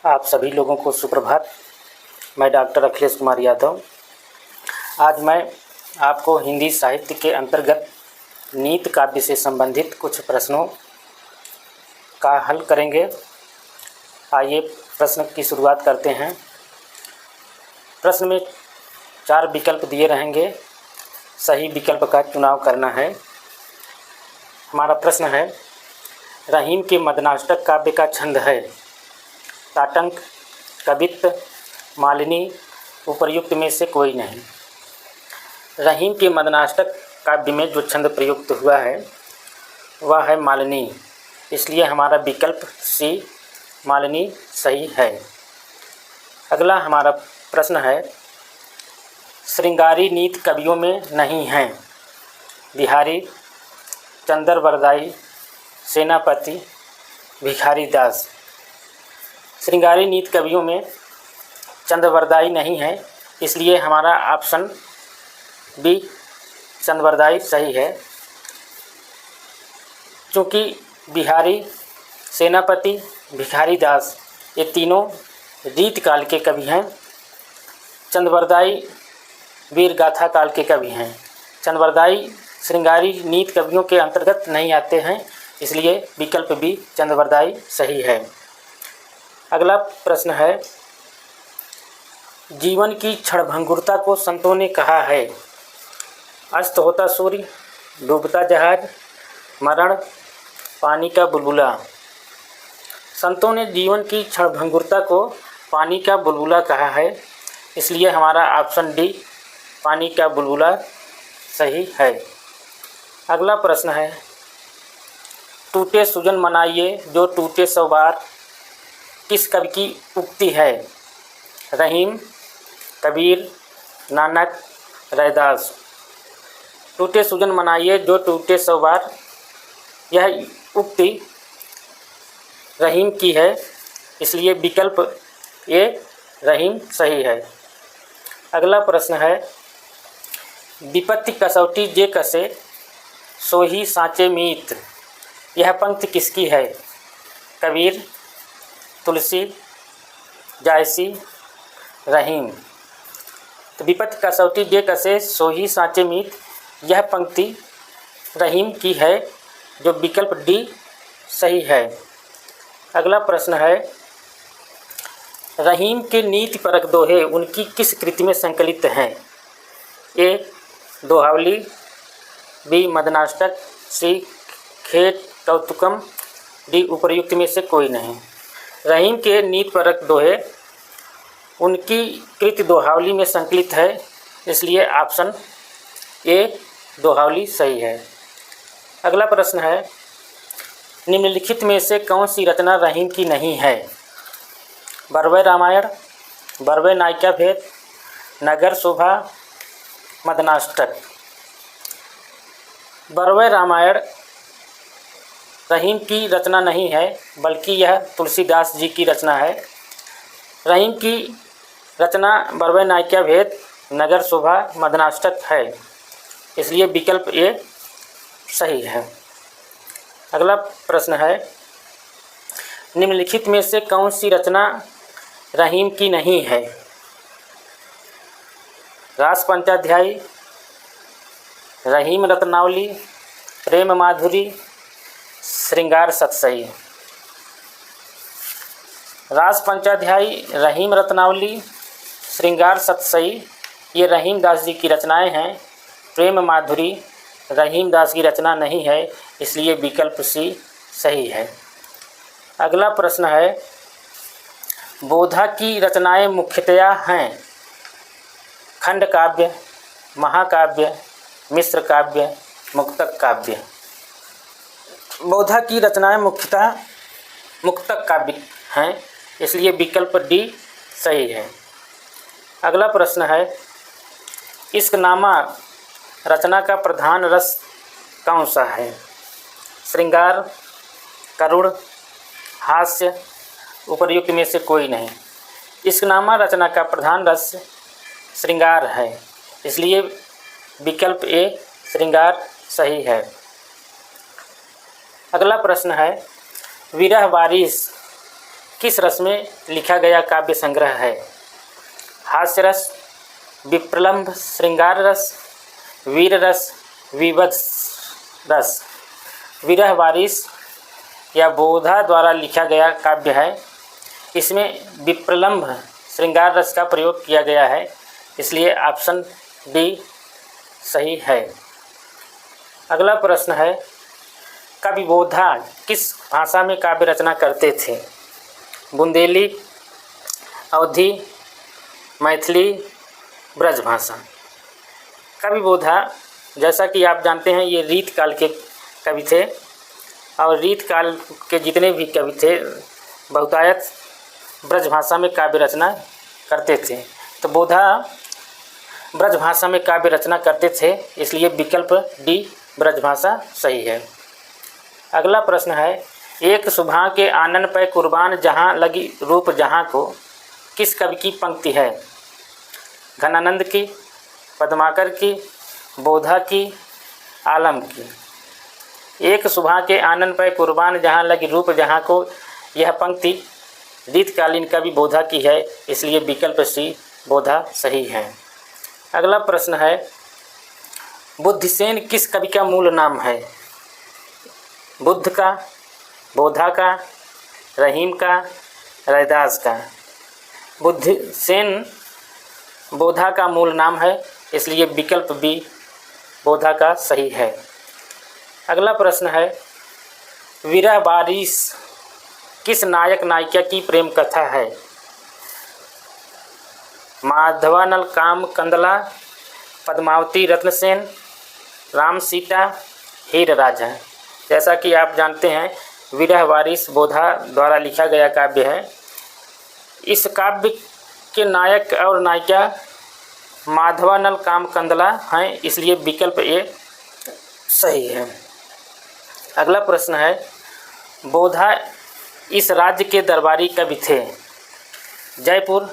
आप सभी लोगों को सुप्रभात। मैं डॉक्टर अखिलेश कुमार यादव। आज मैं आपको हिंदी साहित्य के अंतर्गत नीति काव्य से संबंधित कुछ प्रश्नों का हल करेंगे। आइए प्रश्न की शुरुआत करते हैं। प्रश्न में 4 विकल्प दिए रहेंगे, सही विकल्प का चुनाव करना है। हमारा प्रश्न है, रहीम के मदनाष्टक काव्य का छंद है ताटंक, कवित्त, मालिनी, उपर्युक्त में से कोई नहीं। रहीम के मदनाष्टक काव्य में जो छंद प्रयुक्त हुआ है वह है मालिनी, इसलिए हमारा विकल्प सी मालिनी सही है। अगला हमारा प्रश्न है, श्रृंगारी नीति कवियों में नहीं हैं बिहारी, चंद्रवरदाई, सेनापति, भिखारी दास। श्रृंगारी नीति कवियों में चंद्रवरदाई नहीं है, इसलिए हमारा ऑप्शन बी चंद्रवरदाई सही है। क्योंकि बिहारी, सेनापति, भिखारी दास ये तीनों रीत काल के कवि हैं। चंद्रवरदाई वीर गाथा काल के कवि हैं। चंद्रवरदाई श्रृंगारी नीति कवियों के अंतर्गत नहीं आते हैं, इसलिए विकल्प बी चंद्रवरदाई सही है। अगला प्रश्न है, जीवन की क्षणभंगुरता को संतों ने कहा है अस्त होता सूर्य, डूबता जहाज, मरण, पानी का बुलबुला। संतों ने जीवन की क्षणभंगुरता को पानी का बुलबुला कहा है, इसलिए हमारा ऑप्शन डी पानी का बुलबुला सही है। अगला प्रश्न है, टूटे सुजन मनाइए जो टूटे सौ बार किस कवि की उक्ति है? रहीम, कबीर, नानक, रैदास। टूटे सुजन मनाइए जो टूटे सौ बार, यह उक्ति रहीम की है, इसलिए विकल्प ए रहीम सही है। अगला प्रश्न है, विपत्ति कसौटी जे कसे सोही साँचे मीत। यह पंक्ति किसकी है? कबीर, तुलसी, जायसी, रहीम। तो विपत्ति कसौटी जे कसे सोही साँचे मीत, यह पंक्ति रहीम की है, जो विकल्प डी सही है। अगला प्रश्न है, रहीम के नीति परक दोहे उनकी किस कृति में संकलित हैं? ए दोहावली, बी मदनाष्टक, सी खेत कौतुकम, डी उपर्युक्त में से कोई नहीं। रहीम के नीति परक दोहे उनकी कृति दोहावली में संकलित है, इसलिए ऑप्शन ए दोहावली सही है। अगला प्रश्न है, निम्नलिखित में से कौन सी रचना रहीम की नहीं है? बरवै रामायण, बरवै नायिका भेद, नगर शोभा, मदनाष्टक। बरवै रामायण रहीम की रचना नहीं है, बल्कि यह तुलसीदास जी की रचना है। रहीम की रचना बरवै नायिका भेद, नगर शोभा, मदनाष्टक है, इसलिए विकल्प ए सही है। अगला प्रश्न है, निम्नलिखित में से कौन सी रचना रहीम की नहीं है? रास पंचाध्यायी, रहीम रत्नावली, प्रेम माधुरी, श्रृंगार सतसई। रास पंचाध्यायी, रहीम रत्नावली, श्रृंगार सतसई ये रहीम दास जी की रचनाएं हैं। प्रेम माधुरी रहीम दास की रचना नहीं है, इसलिए विकल्प सी सही है। अगला प्रश्न है, बोधा की रचनाएं मुख्यतया हैं खंड काव्य, महाकाव्य, मिश्र काव्य, मुक्तक काव्य। बोधा की रचनाएं मुख्यतः मुक्तक काव्य हैं, इसलिए विकल्प डी सही है। अगला प्रश्न है, इश्कनामा रचना का प्रधान रस कौन सा है? श्रृंगार, करुण, हास्य, उपर्युक्त में से कोई नहीं। इश्कनामा रचना का प्रधान रस श्रृंगार है, इसलिए विकल्प ए श्रृंगार सही है। अगला प्रश्न है, विरह वारिस किस रस में लिखा गया काव्य संग्रह है? हास्य रस, विप्रलंभ, श्रृंगार रस, वीर रस, विवध रस। विरह वारिस या बोधा द्वारा लिखा गया काव्य है। इसमें विप्रलंभ श्रृंगार रस का प्रयोग किया गया है, इसलिए ऑप्शन डी सही है। अगला प्रश्न है, कवि बोधा किस भाषा में काव्य रचना करते थे? बुंदेली, अवधी, मैथिली, ब्रजभाषा। कवि बोधा जैसा कि आप जानते हैं ये रीत काल के कवि थे और रीत काल के जितने भी कवि थे बहुतायत ब्रजभाषा में काव्य रचना करते थे। तो बोधा ब्रजभाषा में काव्य रचना करते थे, इसलिए विकल्प डी ब्रजभाषा सही है। अगला प्रश्न है, एक सुबह के आनन पे कुर्बान जहाँ लगी रूप जहाँ को किस कवि की पंक्ति है? घनानंद की, पद्माकर की, बोधा की, आलम की। एक सुबह के आनन पे कुर्बान जहाँ लगी रूप जहाँ को, यह पंक्ति रीतकालीन कवि बोधा की है, इसलिए विकल्प सी बोधा सही है। अगला प्रश्न है, बुद्धिसेन किस कवि का मूल नाम है? बुद्ध का, बोधा का, रहीम का, रैदास का। बुद्धिसेन बोधा का मूल नाम है, इसलिए विकल्प बी बोधा का सही है। अगला प्रश्न है, विरह वारिस किस नायक नायिका की प्रेम कथा है? माधवानल काम कंदला, पद्मावती रत्नसेन, राम सीता, हीर राझा। जैसा कि आप जानते हैं विरह वारिस बोधा द्वारा लिखा गया काव्य है। इस काव्य के नायक और नायिका माधवानल काम कंदला हैं, इसलिए विकल्प ए सही है। अगला प्रश्न है, बोधा इस राज्य के दरबारी कवि थे? जयपुर,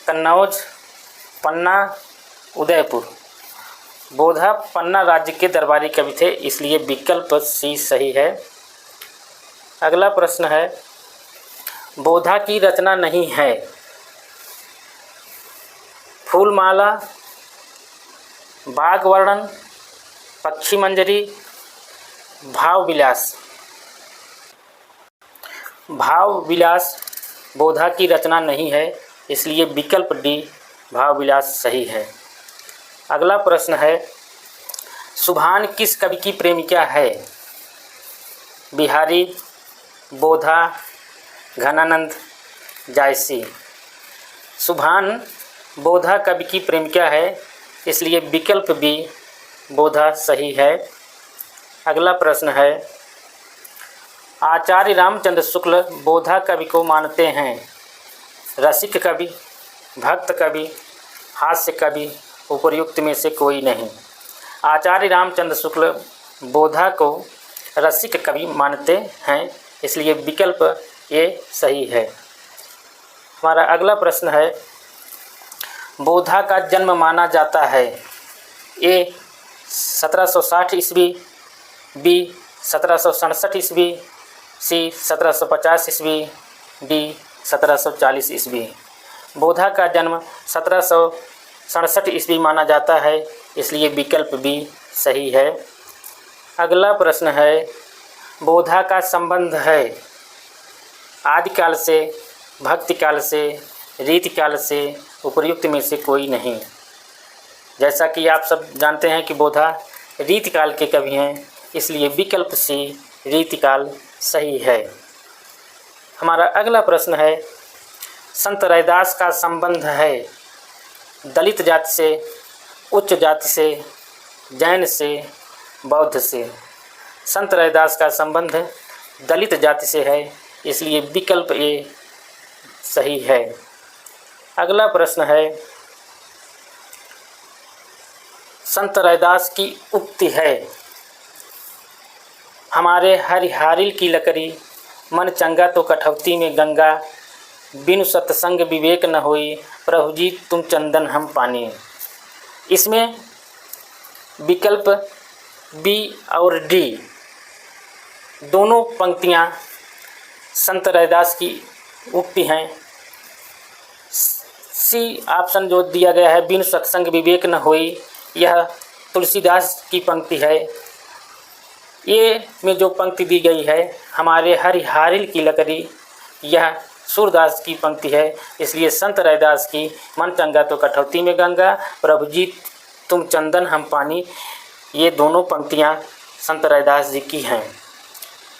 कन्नौज, पन्ना, उदयपुर। बोधा पन्ना राज्य के दरबारी कवि थे, इसलिए विकल्प सी सही है। अगला प्रश्न है, बोधा की रचना नहीं है? फूलमाला, बाग वर्णन, पक्षी मंजरी, भाव विलास। भाव विलास बोधा की रचना नहीं है, इसलिए विकल्प डी भाव विलास सही है। अगला प्रश्न है, सुभान किस कवि की प्रेमिका है? बिहारी, बोधा, घनानंद, जायसी। सुभान बोधा कवि की प्रेमिका है, इसलिए विकल्प बी बोधा सही है। अगला प्रश्न है, आचार्य रामचंद्र शुक्ल बोधा कवि को मानते हैं? रसिक कवि, भक्त कवि, हास्य कवि, उपर्युक्त में से कोई नहीं। आचार्य रामचंद्र शुक्ल बोधा को रसिक कवि मानते हैं, इसलिए विकल्प ए सही है। हमारा अगला प्रश्न है, बोधा का जन्म माना जाता है? ए 1760 ईस्वी, बी 1767 ईस्वी, सी 1750 ईस्वी, डी 1740 ईस्वी। बोधा का जन्म 1767 ईस्वी माना जाता है, इसलिए विकल्प बी सही है। अगला प्रश्न है, बोधा का संबंध है आदिकाल से, भक्तिकाल से, रीतिकाल से, उपर्युक्त में से कोई नहीं। जैसा कि आप सब जानते हैं कि बोधा रीतिकाल के कवि हैं, इसलिए विकल्प सी रीतिकाल सही है। हमारा अगला प्रश्न है, संत रैदास का संबंध है दलित जाति से, उच्च जाति से, जैन से, बौद्ध से। संत रैदास का संबंध दलित जाति से है, इसलिए विकल्प ए सही है। अगला प्रश्न है, संत रैदास की उक्ति है, हमारे हरिहारिल की लकड़ी, मन चंगा तो कठौती में गंगा, बिनु सत्संग विवेक न होई, प्रभु जी तुम चंदन हम पानी। इसमें विकल्प बी और डी दोनों पंक्तियां संत रैदास की उक्ति हैं। सी ऑप्शन जो दिया गया है, बिन सत्संग विवेक न होई, यह तुलसीदास की पंक्ति है। ये में जो पंक्ति दी गई है, हमारे हरिहारिल की लकड़ी, यह सूरदास की पंक्ति है। इसलिए संत रैदास की मन चंगा तो कठौती में गंगा, प्रभु जी तुम चंदन हम पानी, ये दोनों पंक्तियाँ संत रैदास जी की हैं।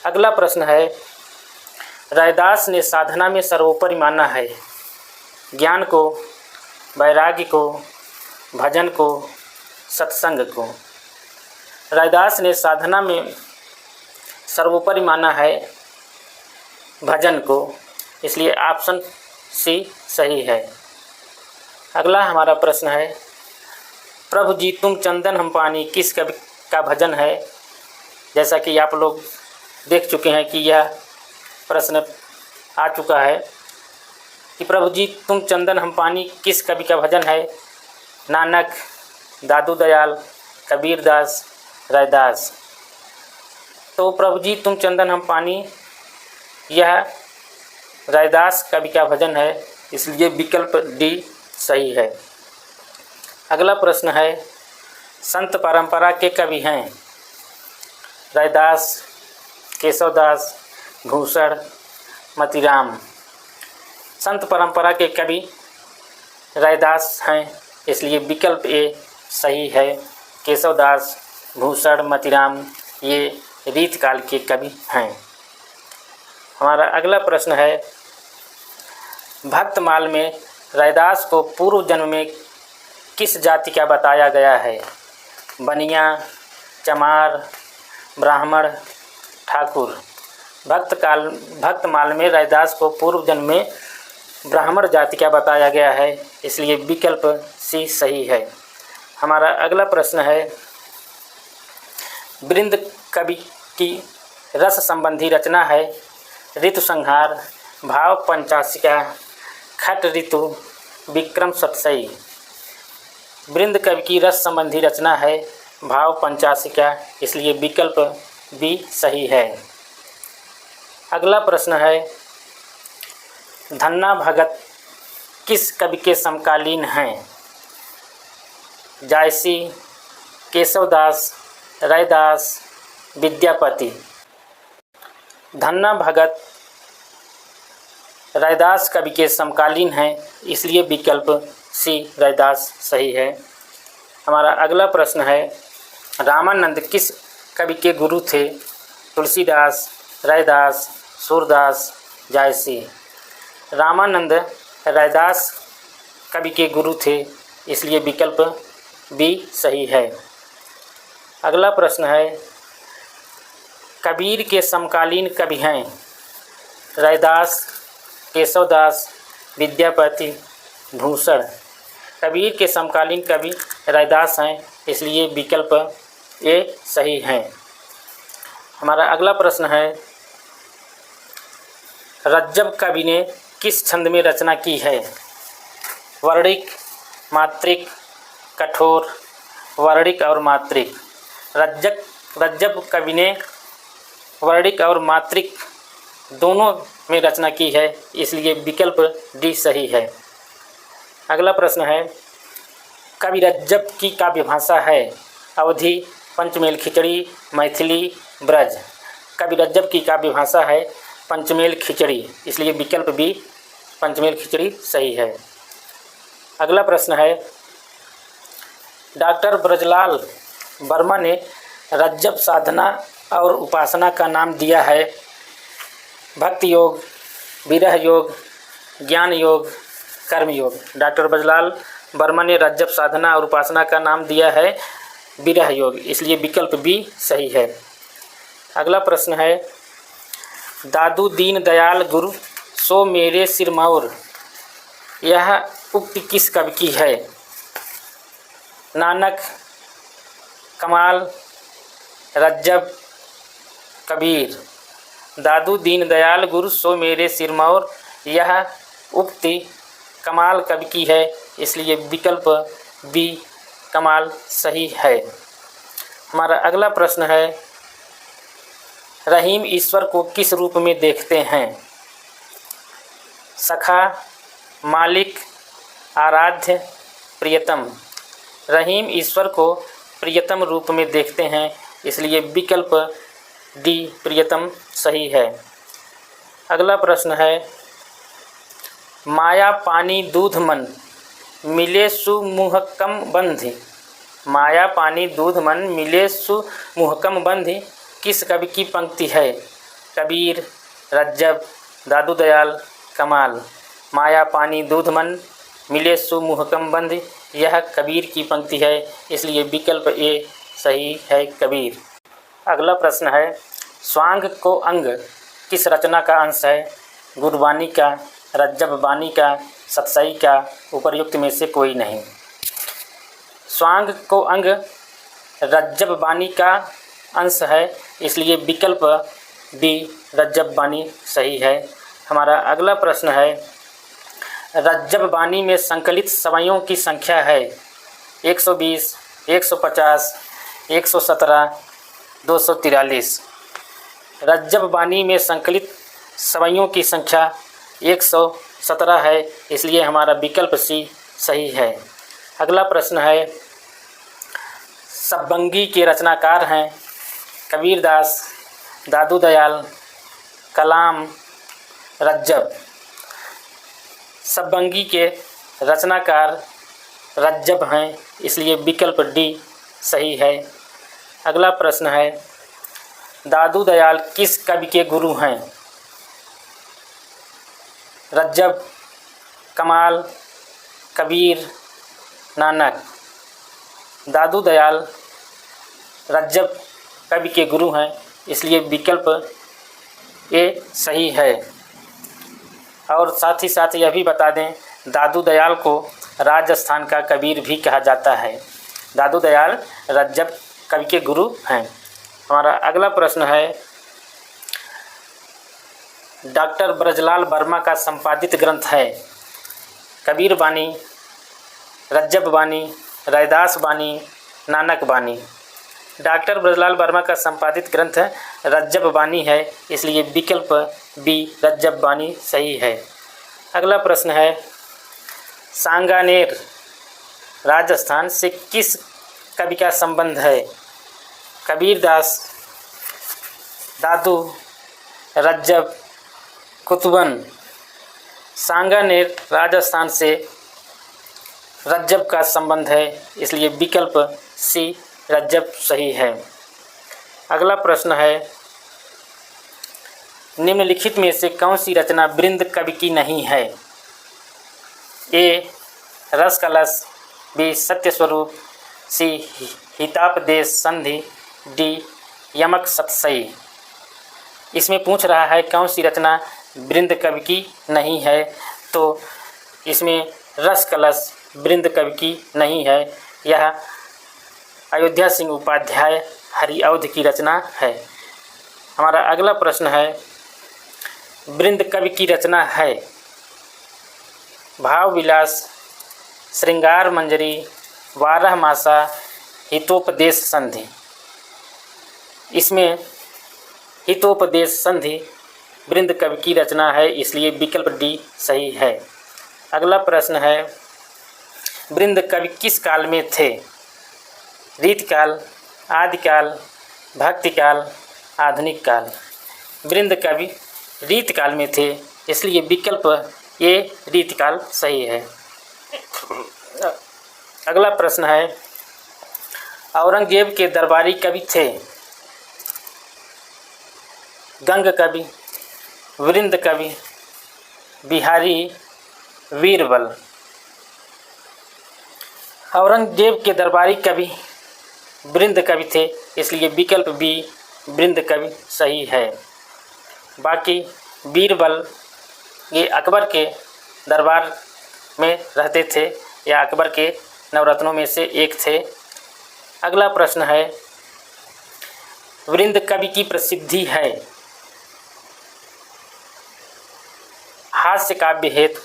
अगला प्रश्न है, रैदास ने साधना में सर्वोपरि माना है ज्ञान को, वैराग्य को, भजन को, सत्संग को। रैदास ने साधना में सर्वोपरि माना है भजन को, इसलिए ऑप्शन सी सही है। अगला हमारा प्रश्न है, प्रभु जी तुम चंदन हम पानी किस कवि का भजन है। जैसा कि आप लोग देख चुके हैं कि यह प्रश्न आ चुका है कि प्रभु जी तुम चंदन हम पानी किस कवि का भजन है। नानक, दादू दयाल, कबीरदास, रैदास। तो प्रभु जी तुम चंदन हम पानी यह रैदास कवि का भजन है, इसलिए विकल्प डी सही है। अगला प्रश्न है, संत परंपरा के कवि हैं रैदास, केशवदास, भूषण, मतीराम। संत परंपरा के कवि रैदास हैं, इसलिए विकल्प ए सही है। केशवदास, भूषण, मतीराम ये रीत काल के कवि हैं। हमारा अगला प्रश्न है, भक्तमाल में रैदास को पूर्व जन्म में किस जाति का बताया गया है। बनिया, चमार, ब्राह्मण, ठाकुर। भक्तमाल में रैदास को पूर्व जन्म में ब्राह्मण जाति का बताया गया है, इसलिए विकल्प सी सही है। हमारा अगला प्रश्न है, वृंद कवि की रस संबंधी रचना है ऋतु संहार, भाव पंचाशिका, खट ऋतु, विक्रम सतसई। वृंद कवि की रस संबंधी रचना है भाव पंचाशिका, इसलिए विकल्प बी सही है। अगला प्रश्न है, धन्ना भगत किस कवि के समकालीन हैं। जायसी, केशवदास, रैदास, विद्यापति। धन्ना भगत रैदास कवि के समकालीन हैं, इसलिए विकल्प सी रैदास सही है। हमारा अगला प्रश्न है, रामानंद किस कवि के गुरु थे। तुलसीदास, रैदास, सूरदास, जायसी। रामानंद रैदास कवि के गुरु थे, इसलिए विकल्प बी सही है। अगला प्रश्न है, कबीर के समकालीन कवि हैं रैदास, केशवदास, विद्यापति, भूषण। कबीर के समकालीन कवि रैदास हैं, इसलिए विकल्प ए सही है। हमारा अगला प्रश्न है, रज्जब कवि ने किस छंद में रचना की है। वर्णिक, मात्रिक, कठोर, वर्णिक और मात्रिक। रज्जब कवि ने वर्णिक और मात्रिक दोनों में रचना की है, इसलिए विकल्प डी सही है। अगला प्रश्न है, कवि रज्जब की काव्य भाषा है अवधी, पंचमेल खिचड़ी, मैथिली, ब्रज। कवि रज्जब की काव्य भाषा है पंचमेल खिचड़ी, इसलिए विकल्प बी पंचमेल खिचड़ी सही है। अगला प्रश्न है, डॉक्टर ब्रजलाल वर्मा ने रज्जब साधना और उपासना का नाम दिया है भक्ति योग, विरह योग, ज्ञान योग, कर्म योग। डॉक्टर ब्रजलाल वर्मा ने रज्जब साधना और उपासना का नाम दिया है विरह योग, इसलिए विकल्प बी सही है। अगला प्रश्न है, दादू दीन दयाल गुरु सो मेरे सिर मौर, यह उक्ति किस कवि की है। नानक, कमाल, रज्जब, कबीर। दादू दीन दयाल गुरु सो मेरे सिर मौर, यह उक्ति कमाल कवि की है, इसलिए विकल्प बी कमाल सही है। हमारा अगला प्रश्न है, रहीम ईश्वर को किस रूप में देखते हैं? सखा, मालिक, आराध्य, प्रियतम। रहीम ईश्वर को प्रियतम रूप में देखते हैं, इसलिए विकल्प डी प्रियतम सही है। अगला प्रश्न है, माया पानी दूध मन मिले सुमुहकम बंधि। माया पानी दूध मन मिले सुमुहकम बंधि किस कवि की पंक्ति है? कबीर, रज्जब, दादू दयाल, कमाल। माया पानी दूध मन मिले सुमुहकम बंधि यह कबीर की पंक्ति है, इसलिए विकल्प ए सही है, कबीर। अगला प्रश्न है, स्वांग को अंग किस रचना का अंश है? गुरबानी का, रज्जब बानी का, सतसई का, उपर्युक्त में से कोई नहीं। स्वांग को अंग रज्जब बानी का अंश है, इसलिए विकल्प बी रज्जब बानी सही है। हमारा अगला प्रश्न है, रज्जब बानी में संकलित सवैयों की संख्या है 120, 150, 117, 243। रज्जब बानी में संकलित सवैयों की संख्या 117 है, इसलिए हमारा विकल्प सी सही है। अगला प्रश्न है, सब्बंगी के रचनाकार हैं कबीरदास, दादू दयाल, कलाम, रज्जब। सब्बंगी के रचनाकार रज्जब हैं, इसलिए विकल्प डी सही है। अगला प्रश्न है, दादू दयाल किस कवि के गुरु हैं? रज्जब, कमाल, कबीर, नानक। दादू दयाल रज्जब कवि के गुरु हैं, इसलिए विकल्प ए सही है। और साथ ही साथ यह भी बता दें, दादू दयाल को राजस्थान का कबीर भी कहा जाता है। दादू दयाल रज्जब कवि के गुरु हैं। हमारा अगला प्रश्न है, डॉक्टर ब्रजलाल वर्मा का संपादित ग्रंथ है कबीर बानी, रज्जब बानी, रैदास बानी, नानक बानी। डॉक्टर ब्रजलाल वर्मा का संपादित ग्रंथ रज्जब बानी है, इसलिए विकल्प बी रज्जब बानी सही है। अगला प्रश्न है, सांगानेर राजस्थान से किस कवि का संबंध है? कबीरदास, दादू, रज्जब, कुतुबन। सांगानेर राजस्थान से रज्जब का संबंध है, इसलिए विकल्प सी रज्जब सही है। अगला प्रश्न है, निम्नलिखित में से कौन सी रचना बृंद कवि की नहीं है? ए रस कलश, बी सत्य स्वरूप, सी हितापदेश संधि, डी यमक सतसई। इसमें पूछ रहा है कौन सी रचना बृंद कवि की नहीं है, तो इसमें रस कलश बृंद कवि की नहीं है। यह अयोध्या सिंह उपाध्याय हरिऔध की रचना है। हमारा अगला प्रश्न है, बृंद कवि की रचना है भाव विलास, श्रृंगार मंजरी, बारह मासा, हितोपदेश संधि। इसमें हितोपदेश संधि बृंद कवि की रचना है, इसलिए विकल्प डी सही है। अगला प्रश्न है, बृंद कवि किस काल में थे? रीतकाल, आदिकाल, भक्तिकाल, आधुनिक काल। बृंद कवि रीतकाल में थे, इसलिए विकल्प ए रीतकाल सही है। अगला प्रश्न है, औरंगजेब के दरबारी कवि थे गंग कवि, वृंद कवि, बिहारी, वीरबल। औरंगजेब के दरबारी कवि बृंद कवि थे, इसलिए विकल्प बी बृंद कवि सही है। बाकी बीरबल ये अकबर के दरबार में रहते थे या अकबर के नवरत्नों में से एक थे। अगला प्रश्न है, बृंद कवि की प्रसिद्धि है हास्य काव्य हेतु,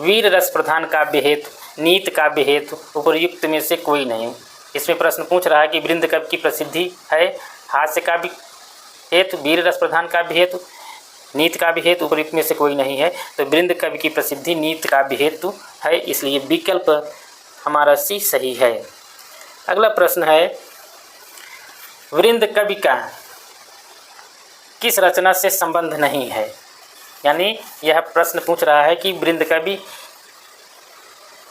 वीर रस प्रधान काव्य हेतु, नीत काव्य हेतु, उपर्युक्त में से कोई नहीं। इसमें प्रश्न पूछ रहा है कि बृंद कवि की प्रसिद्धि है हास्य काव्य हेतु, वीर रस प्रधान काव्य हेतु, नीत काव्य हेतु, उपयुक्त में से कोई नहीं है। तो वृंद कवि की प्रसिद्धि नीत काव्य हेतु है, इसलिए विकल्प हमारा सी सही है। अगला प्रश्न है, वृंद कवि का किस रचना से संबंध नहीं है। यानी यह प्रश्न पूछ रहा है कि वृंद कवि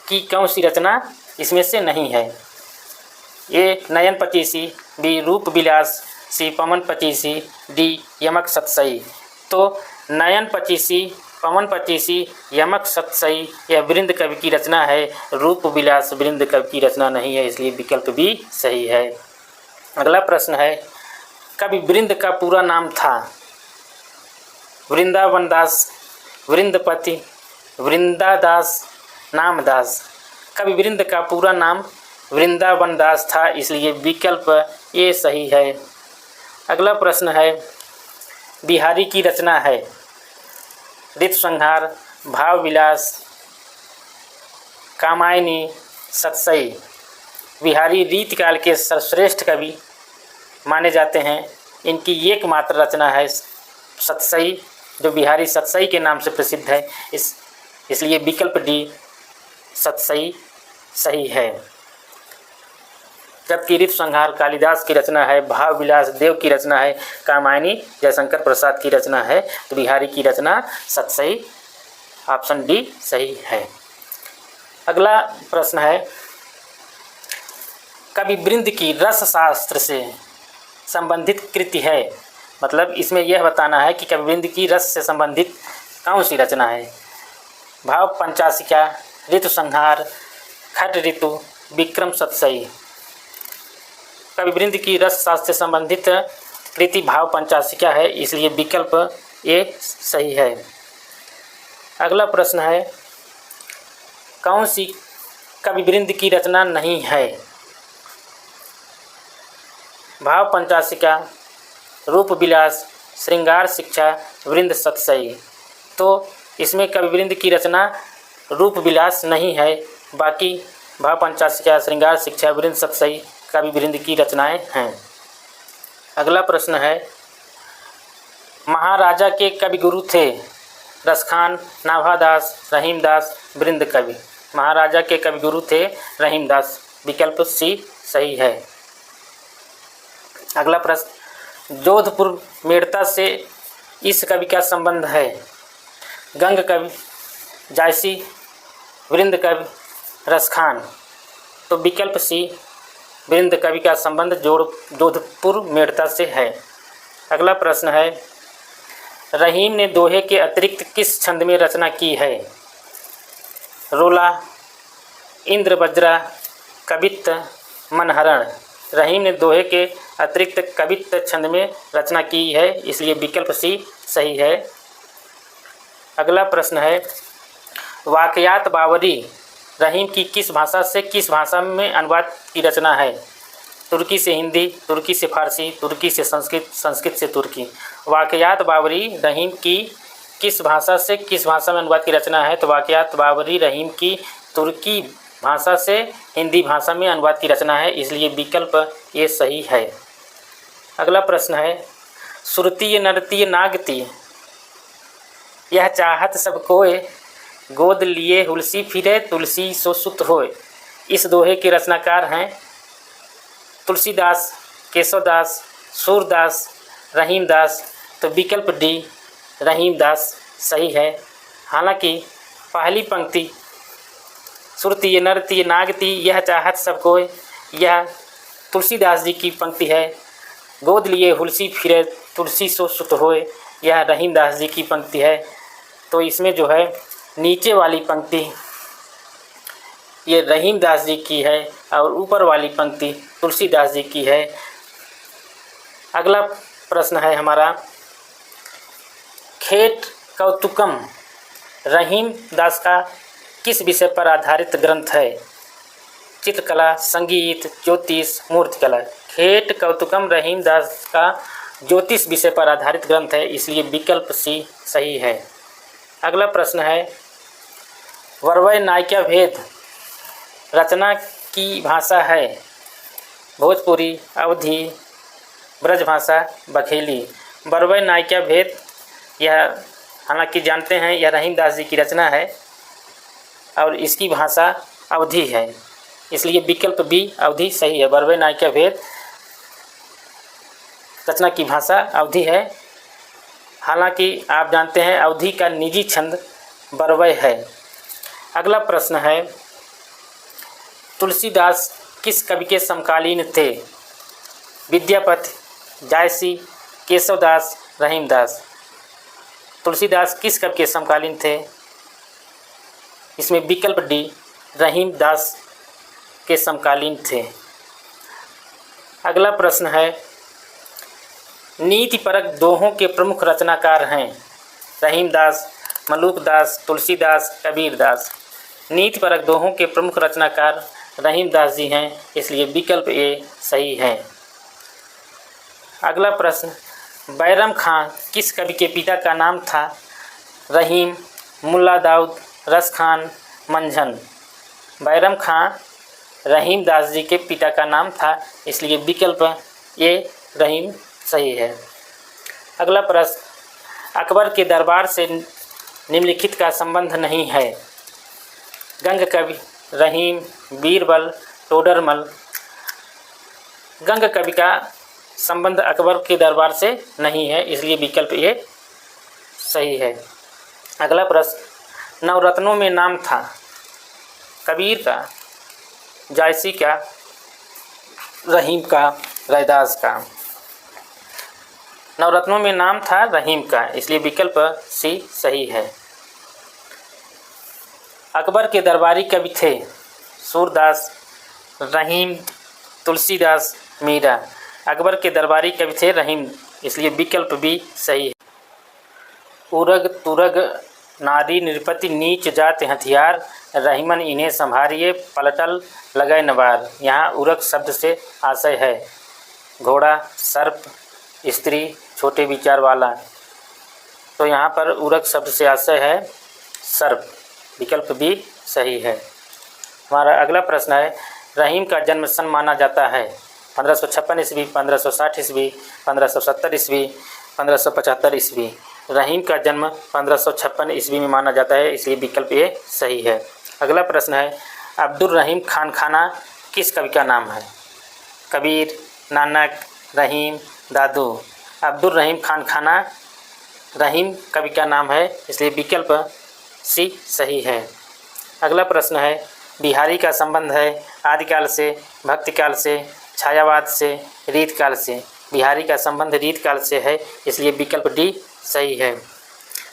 की कौन सी रचना इसमें से नहीं है। ए नयन पचीसी, बी रूप विलास, सी पवन पचीसी, डी यमक सतसई। तो नयन पचीसी, पवन पचीसी, यमक सतसई यह वृंद कवि की रचना है। रूप विलास वृंद कवि की रचना नहीं है, इसलिए विकल्प भी सही है। अगला प्रश्न है, कवि वृंद का पूरा नाम था। वृंदावन दास, वृंदपति, वृंदादास, नामदास। कवि वृंद का पूरा नाम वृंदावन दास था, इसलिए विकल्प ए सही है। अगला प्रश्न है, बिहारी की रचना है ऋतु संहार, भाव विलास, कामायनी, सतसई। बिहारी रीतिकाल के सर्वश्रेष्ठ कवि माने जाते हैं। इनकी एकमात्र रचना है सतसई, जो बिहारी सतसई के नाम से प्रसिद्ध है। इसलिए विकल्प डी सतसई सही है। जबकि ऋतु संहार कालिदास की रचना है, भाव विलास देव की रचना है, कामायनी जयशंकर प्रसाद की रचना है। तो बिहारी की रचना सतसई, ऑप्शन डी सही है। अगला प्रश्न है, कवि वृंद की रस शास्त्र से संबंधित कृति है। मतलब इसमें यह बताना है कि कवि वृंद की रस से संबंधित कौन सी रचना है। भाव पंचाशिका, ऋतु संहार, खट ऋतु, विक्रम सतसई। कवि वृंद की रस शास्त्र से संबंधित कृति भाव पंचाशिका है, इसलिए विकल्प ए सही है। अगला प्रश्न है, कौन सी कवि वृंद की रचना नहीं है। भाव पंचाशिका, रूप विलास, श्रृंगार शिक्षा, वृंद सतसई। तो इसमें कवि वृंद की रचना रूप विलास नहीं है, बाकी भाव पंचाशिका, श्रृंगार शिक्षा, वृंद सतसई कवि वृंद की रचनाएं हैं। अगला प्रश्न है, महाराजा के कवि गुरु थे रसखान, नाभादास, रहीमदास, वृंद कवि। महाराजा के कवि गुरु थे रहीमदास, विकल्प सी सही है। अगला प्रश्न, जोधपुर मेड़ता से इस कवि का संबंध है। गंग कवि, जायसी, वृंद कवि, रसखान। तो विकल्प सी वृंद कवि का संबंध जोधपुर मेड़ता से है। अगला प्रश्न है, रहीम ने दोहे के अतिरिक्त किस छंद में रचना की है। रोला, इंद्र वज्रा, कवित्त, मनहरण। रहीम ने दोहे के अतिरिक्त कवित्त छंद में रचना की है, इसलिए विकल्प सी सही है। अगला प्रश्न है, वाकयात बावरी रहीम की किस भाषा से किस भाषा में अनुवाद की रचना है। तुर्की से हिंदी, तुर्की से फारसी, तुर्की से संस्कृत, संस्कृत से तुर्की। वाकयात बावरी रहीम की किस भाषा से किस भाषा में अनुवाद की रचना है। तो वाकयात बावरी रहीम की तुर्की भाषा से हिंदी भाषा में अनुवाद की रचना है, इसलिए विकल्प ये सही है। अगला प्रश्न है, सुरतीय नरतीय नागती यह चाहत सब कोय, गोद लिए हुलसी फिरे तुलसी सो सुत होय। इस दोहे के रचनाकार हैं तुलसीदास, केशवदास, सूरदास, रहीमदास। तो विकल्प डी रहीमदास सही है। हालांकि पहली पंक्ति सुरतीय नरतीय नागती यह चाहत सब कोय, यह तुलसीदास जी की पंक्ति है। गोद लिए हुलसी फिरे तुलसी सो सुत होय, यह रहीमदास जी की पंक्ति है। तो इसमें जो है नीचे वाली पंक्ति ये रहीमदास जी की है और ऊपर वाली पंक्ति तुलसीदास जी की है। अगला प्रश्न है हमारा, खेट कौतुकम रहीमदास का किस विषय पर आधारित ग्रंथ है। चित्रकला, संगीत, ज्योतिष, मूर्तिकला। खेट कौतुकम रहीमदास का ज्योतिष विषय पर आधारित ग्रंथ है, इसलिए विकल्प सी सही है। अगला प्रश्न है, वरवय नायिका भेद रचना की भाषा है। भोजपुरी, अवधी, ब्रजभाषा, बघेली। बरवै नायिका भेद, यह हालांकि जानते हैं यह रहीमदास जी की रचना है और इसकी भाषा अवधी है, इसलिए विकल्प बी अवधी सही है। बरवै नायिका भेद रचना की भाषा अवधी है। हालांकि आप जानते हैं अवधी का निजी छंद बरवै है। अगला प्रश्न है, तुलसीदास किस कवि के समकालीन थे? विद्यापति, जायसी, केशवदास, रहीमदास। तुलसीदास किस कवि के समकालीन थे? इसमें विकल्प डी रहीमदास के समकालीन थे। अगला प्रश्न है, नीतिपरक दोहों के प्रमुख रचनाकार हैं? रहीमदास, मलूकदास, तुलसीदास, कबीरदास। नीतिपरक दोहों के प्रमुख रचनाकार रहीमदास जी हैं, इसलिए विकल्प ए सही है। अगला प्रश्न, बैरम खां किस कवि के पिता का नाम था? रहीम, मुल्ला दाऊद, रस खान, मंझन। बैरम खां रहीमदास जी के पिता का नाम था, इसलिए विकल्प ए रहीम सही है। अगला प्रश्न, अकबर के दरबार से निम्नलिखित का संबंध नहीं है? गंग कवि, रहीम, बीरबल, टोडरमल। गंग कवि का संबंध अकबर के दरबार से नहीं है, इसलिए विकल्प ये सही है। अगला प्रश्न, नवरत्नों में नाम था? कबीर का, जायसी का, रहीम का, रैदास का। नवरत्नों में नाम था रहीम का, इसलिए विकल्प सी सही है। अकबर के दरबारी कवि थे? सूरदास, रहीम, तुलसीदास, मीरा। अकबर के दरबारी कवि थे रहीम, इसलिए विकल्प भी सही है। उरग तुरग नारी नृपति नीच जात हथियार, रहीमन इन्हें संभारिए पलटल लगय नवार। यहाँ उरग शब्द से आशय है घोड़ा, सर्प, स्त्री, छोटे विचार वाला। तो यहाँ पर उरग शब्द से आशय है सर्प, विकल्प भी सही है। हमारा अगला प्रश्न है, रहीम का जन्म सन माना जाता है? 1556 ईस्वी, 1560 ईस्वी, 1570 ईस्वी, 1575 ईस्वी। रहीम का जन्म 1556 ईस्वी में माना जाता है, इसलिए विकल्प ए सही है। अगला प्रश्न है, अब्दुल रहीम खान खाना किस कवि का नाम है? कबीर, नानक, रहीम, दादू। अब्दुल रहीम खान खाना रहीम कवि का नाम है, इसलिए विकल्प सी सही है। अगला प्रश्न है, बिहारी का संबंध है आदिकाल से, भक्तिकाल से, छायावाद से, रीतकाल से। बिहारी का संबंध रीतकाल से है, इसलिए विकल्प डी सही है।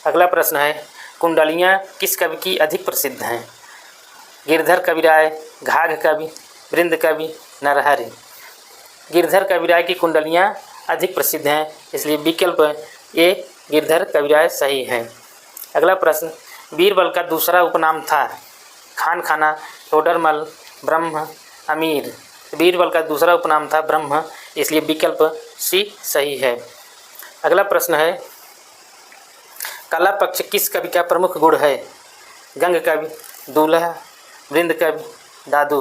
अगला प्रश्न है, कुंडलियाँ किस कवि की अधिक प्रसिद्ध हैं? गिरधर कविराय, घाघ कवि, वृंद कवि, नरहरि। गिरधर कविराय की कुंडलियाँ अधिक प्रसिद्ध हैं, इसलिए विकल्प ए गिरधर कविराय सही है। अगला प्रश्न, बीरबल का दूसरा उपनाम था? खान खाना, टोडरमल, ब्रह्म, अमीर। बीरबल का दूसरा उपनाम था ब्रह्म, इसलिए विकल्प सी सही है। अगला प्रश्न है, कला पक्ष किस कवि का प्रमुख गुण है? गंग कवि, दूल्हा, वृंद कवि, दादू।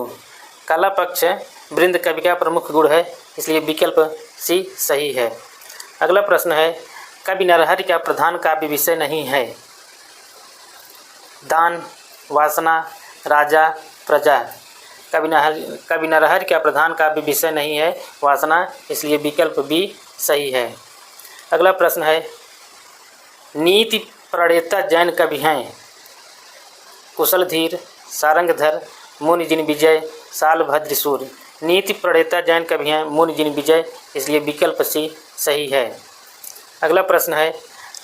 कला पक्ष वृंद कवि का प्रमुख गुण है, इसलिए विकल्प सी सही है। अगला प्रश्न है, कवि नरहरि का प्रधान काव्य विषय नहीं है? दान, वासना, राजा, प्रजा। कवि नरहरि का प्रधान काव्य विषय नहीं है वासना, इसलिए विकल्प बी सही है। अगला प्रश्न है, नीति प्रणेता जैन कवि हैं? कुशलधीर, सारंगधर, मुनिजिन विजय, सालभद्र सूर्य। नीति प्रणेता जैन कवि हैं मुनिजिन विजय, इसलिए विकल्प सी सही है। अगला प्रश्न है,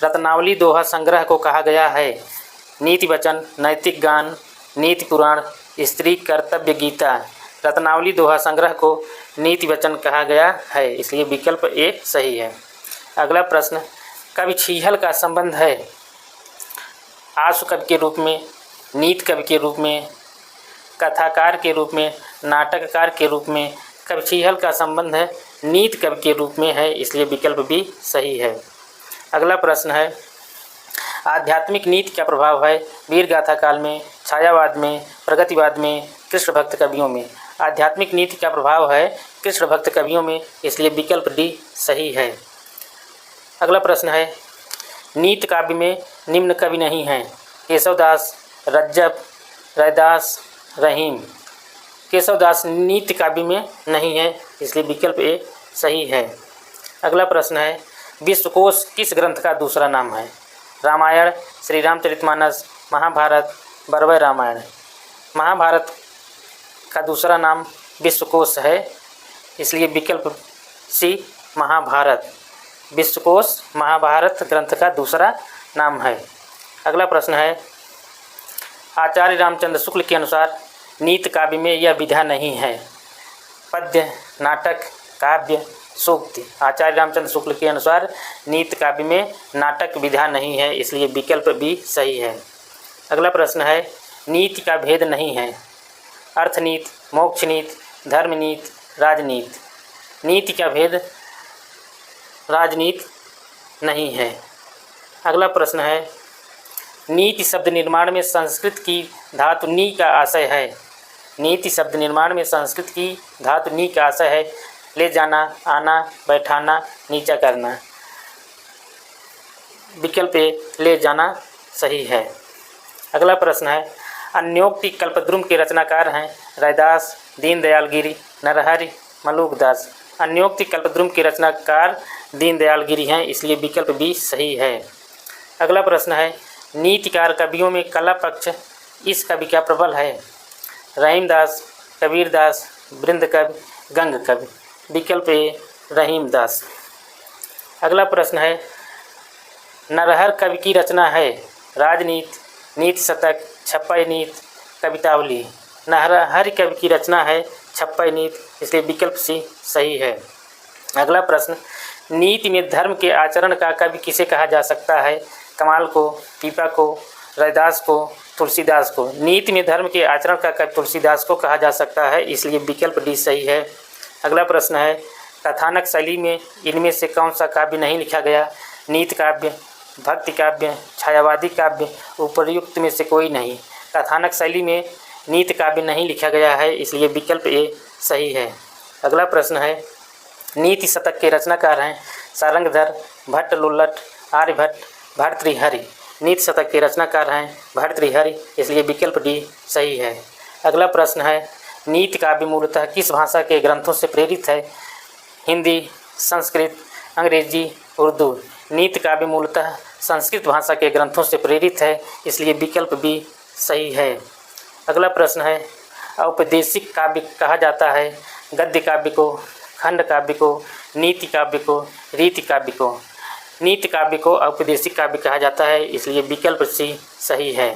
रत्नावली दोहा संग्रह को कहा गया है? नीति वचन, नैतिक गान, नीति पुराण, स्त्री कर्तव्य गीता। रत्नावली दोहा संग्रह को नीति वचन कहा गया है, इसलिए विकल्प ए सही है। अगला प्रश्न, कवि छीहल का संबंध है आशु कवि के रूप में, नीत कवि के रूप में, कथाकार के रूप में, नाटककार के रूप में? कवि छीहल का संबंध है नीत कवि के रूप में है, इसलिए विकल्प भी सही है। अगला प्रश्न है, आध्यात्मिक नीति का प्रभाव है वीर गाथा काल में, छायावाद में, प्रगतिवाद में, कृष्ण भक्त कवियों में? आध्यात्मिक नीति का प्रभाव है कृष्ण भक्त कवियों में, इसलिए विकल्प डी सही है। अगला प्रश्न है, नीत काव्य में निम्न कवि नहीं हैं। केशवदास, रज्जब, रैदास, रहीम। केशवदास नीति काव्य में नहीं है, इसलिए विकल्प ए सही है। अगला प्रश्न है, विश्वकोश किस ग्रंथ का दूसरा नाम है? रामायण, श्री रामचरितमानस, महाभारत, बरवय रामायण। महाभारत का दूसरा नाम विश्वकोश है, इसलिए विकल्प सी महाभारत। विश्वकोश महाभारत ग्रंथ का दूसरा नाम है। अगला प्रश्न है, आचार्य रामचंद्र शुक्ल के अनुसार नीत काव्य में यह विधा नहीं है। पद्य, नाटक, काव्य, सूक्ति। आचार्य रामचंद्र शुक्ल के अनुसार नीत काव्य में नाटक विधा नहीं है, इसलिए विकल्प बी सही है। अगला प्रश्न है, नीति का भेद नहीं है। अर्थनीति, मोक्षनीति, धर्मनीति, राजनीति। नीति का भेद राजनीति नहीं है। अगला प्रश्न है, नीति शब्द निर्माण में संस्कृत की धातु नी का आशय है। नीति शब्द निर्माण में संस्कृत की धातु नी का आशय है। ले जाना, आना, बैठाना, नीचा करना। विकल्प ए ले जाना सही है। अगला प्रश्न है, अन्योक्ति कल्पद्रुम के रचनाकार हैं रैदास, दीनदयाल गिरि, नरहरि, मलुकदास। अन्योक्ति कल्पद्रुम के रचनाकार दीनदयाल गिरि हैं, इसलिए विकल्प बी सही है। अगला प्रश्न है, नीतिकार कवियों में कला पक्ष इस कवि का प्रबल है। रहीमदास, कबीरदास, वृंद कवि, गंग कवि। विकल्प ए रहीमदास। अगला प्रश्न है, नरहर कवि की रचना है राजनीति, नीति शतक, छप्पय नीति, कवितावली। नरहर कवि की रचना है छप्पय नीति, इसलिए विकल्प सी सही है। अगला प्रश्न, नीति में धर्म के आचरण का कवि किसे कहा जा सकता है? कमाल को, पीपा को, रैदास को, तुलसीदास को। नीति में धर्म के आचरण का कवि तुलसीदास को कहा जा सकता है, इसलिए विकल्प डी सही है। अगला प्रश्न है, कथानक शैली में इनमें से कौन सा काव्य नहीं लिखा गया? नीति काव्य, भक्ति काव्य, छायावादी काव्य, उपर्युक्त में से कोई नहीं। कथानक शैली में नीति काव्य नहीं लिखा गया है, इसलिए विकल्प ए सही है। अगला प्रश्न है, नीति शतक के रचनाकार हैं सारंगधर, भट्ट लुल्लट, आर्यभट्ट, भर्तृहरि। नीति शतक के रचनाकार हैं भर्तृहरि, इसलिए विकल्प डी सही है। अगला प्रश्न है, नीति काव्य मूलतः किस भाषा के ग्रंथों से प्रेरित है? हिंदी, संस्कृत, अंग्रेजी, उर्दू। नीति काव्य मूलतः संस्कृत भाषा के ग्रंथों से प्रेरित है, इसलिए विकल्प बी सही है। अगला प्रश्न है, औपदेशिक काव्य कहा जाता है गद्य काव्य को, खंड काव्य को, नीति काव्य को, रीति काव्य को। नीति काव्य को औपदेशिक काव्य कहा जाता है, इसलिए विकल्प सी सही है।